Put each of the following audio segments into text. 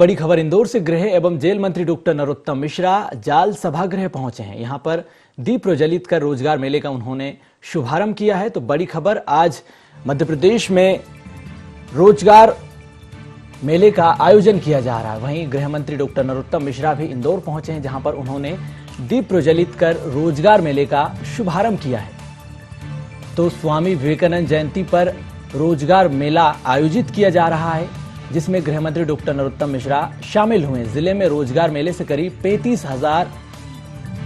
बड़ी खबर इंदौर से गृह एवं जेल मंत्री डॉक्टर नरोत्तम मिश्रा जाल सभागृह पहुंचे हैं। यहां पर दीप प्रज्वलित कर रोजगार मेले का उन्होंने शुभारंभ किया है। तो बड़ी खबर, आज मध्य प्रदेश में रोजगार मेले का आयोजन किया जा रहा है। वहीं गृह मंत्री डॉक्टर नरोत्तम मिश्रा भी इंदौर पहुंचे हैं, जहां पर उन्होंने दीप प्रज्वलित कर रोजगार मेले का शुभारंभ किया है। तो स्वामी विवेकानंद जयंती पर रोजगार मेला आयोजित किया जा रहा है, जिसमें गृह मंत्री डॉक्टर नरोत्तम मिश्रा शामिल हुए। जिले में रोजगार मेले से करीब 35,000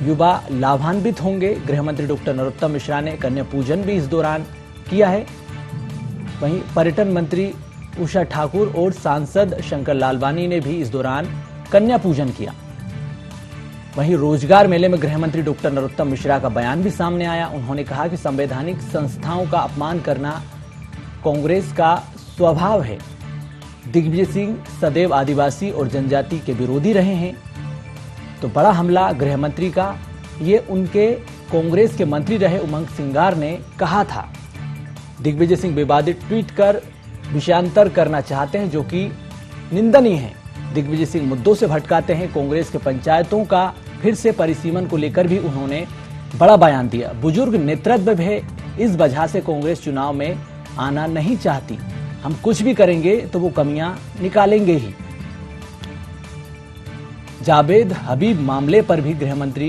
युवा लाभान्वित होंगे। गृह मंत्री डॉक्टर नरोत्तम मिश्रा ने कन्या पूजन भी इस दौरान किया है। वहीं पर्यटन मंत्री उषा ठाकुर और सांसद शंकर लालवानी ने भी इस दौरान कन्या पूजन किया। वहीं रोजगार मेले में गृह मंत्री डॉक्टर नरोत्तम मिश्रा का बयान भी सामने आया। उन्होंने कहा कि संवैधानिक संस्थाओं का अपमान करना कांग्रेस का स्वभाव है। दिग्विजय सिंह सदैव आदिवासी और जनजाति के विरोधी रहे हैं। तो बड़ा हमला गृह मंत्री का, ये उनके कांग्रेस के मंत्री रहे उमंग सिंगार ने कहा था। दिग्विजय सिंह विवादित ट्वीट कर विषयांतर करना चाहते हैं, जो कि निंदनीय है। दिग्विजय सिंह मुद्दों से भटकाते हैं। कांग्रेस के पंचायतों का फिर से परिसीमन को लेकर भी उन्होंने बड़ा बयान दिया। बुजुर्ग नेतृत्व है, इस वजह से कांग्रेस चुनाव में आना नहीं चाहती। हम कुछ भी करेंगे तो वो कमियां निकालेंगे ही। जावेद हबीब मामले पर भी गृह मंत्री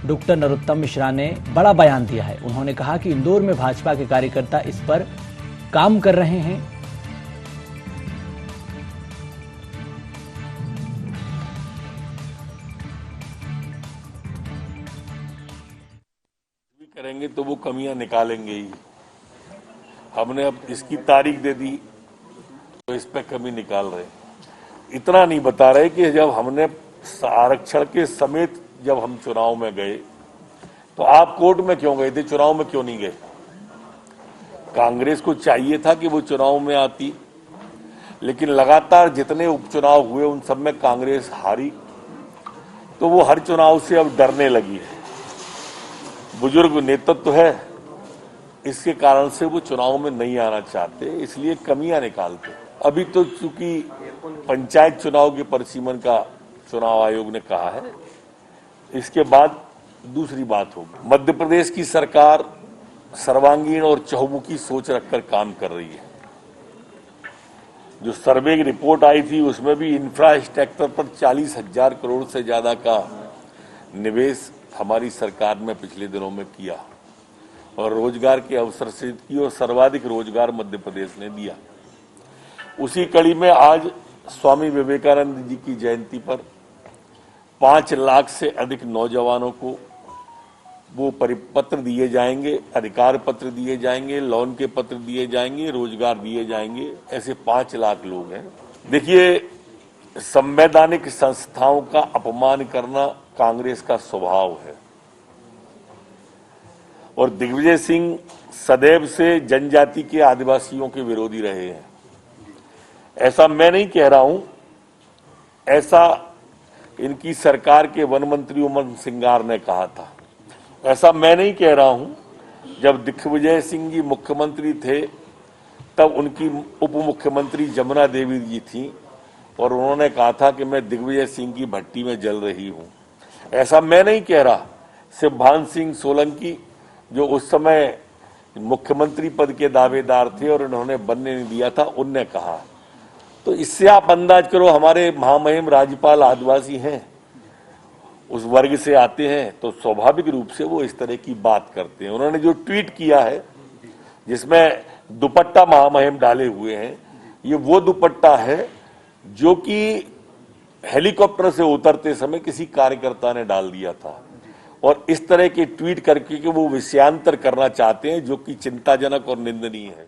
डॉक्टर नरोत्तम मिश्रा ने बड़ा बयान दिया है। उन्होंने कहा कि इंदौर में भाजपा के कार्यकर्ता इस पर काम कर रहे हैं। करेंगे तो वो कमियां निकालेंगे ही। हमने अब इसकी तारीख दे दी तो इस पे कमी निकाल रहे। इतना नहीं बता रहे कि जब हमने आरक्षण के समेत जब हम चुनाव में गए तो आप कोर्ट में क्यों गए थे, चुनाव में क्यों नहीं गए? कांग्रेस को चाहिए था कि वो चुनाव में आती, लेकिन लगातार जितने उपचुनाव हुए उन सब में कांग्रेस हारी, तो वो हर चुनाव से अब डरने लगी है। बुजुर्ग नेतृत्व है, इसके कारण से वो चुनाव में नहीं आना चाहते, इसलिए कमियां निकालते। अभी तो चूंकि पंचायत चुनाव के परिसीमन का चुनाव आयोग ने कहा है, इसके बाद दूसरी बात होगी। मध्य प्रदेश की सरकार सर्वांगीण और चहुमुखी सोच रखकर काम कर रही है। जो सर्वे की रिपोर्ट आई थी उसमें भी इंफ्रास्ट्रक्चर पर 40,000 करोड़ से ज्यादा का निवेश हमारी सरकार ने पिछले दिनों में किया और रोजगार के अवसर सृजित किए और सर्वाधिक रोजगार मध्य प्रदेश ने दिया। उसी कड़ी में आज स्वामी विवेकानंद जी की जयंती पर 5 लाख से अधिक नौजवानों को वो परिपत्र दिए जाएंगे, अधिकार पत्र दिए जाएंगे, लोन के पत्र दिए जाएंगे, रोजगार दिए जाएंगे। ऐसे 5 लाख लोग हैं। देखिए, संवैधानिक संस्थाओं का अपमान करना कांग्रेस का स्वभाव है और दिग्विजय सिंह सदैव से जनजाति के आदिवासियों के विरोधी रहे हैं। ऐसा मैं नहीं कह रहा हूं, ऐसा इनकी सरकार के वन मंत्री उमंग सिंगार ने कहा था। ऐसा मैं नहीं कह रहा हूं। जब दिग्विजय सिंह जी मुख्यमंत्री थे तब उनकी उप मुख्यमंत्री जमुना देवी जी थी और उन्होंने कहा था कि मैं दिग्विजय सिंह की भट्टी में जल रही हूं। ऐसा मैं नहीं कह रहा। शिवभान सिंह सोलंकी जो उस समय मुख्यमंत्री पद के दावेदार थे और उन्होंने बनने नहीं दिया था, उनने कहा। तो इससे आप अंदाज करो, हमारे महामहिम राज्यपाल आदिवासी हैं, उस वर्ग से आते हैं, तो स्वाभाविक रूप से वो इस तरह की बात करते हैं। उन्होंने जो ट्वीट किया है जिसमें दुपट्टा महामहिम डाले हुए हैं, ये वो दुपट्टा है जो कि हेलीकॉप्टर से उतरते समय किसी कार्यकर्ता ने डाल दिया था और इस तरह के ट्वीट करके कि वो विषयांतर करना चाहते हैं, जो कि चिंताजनक और निंदनीय है।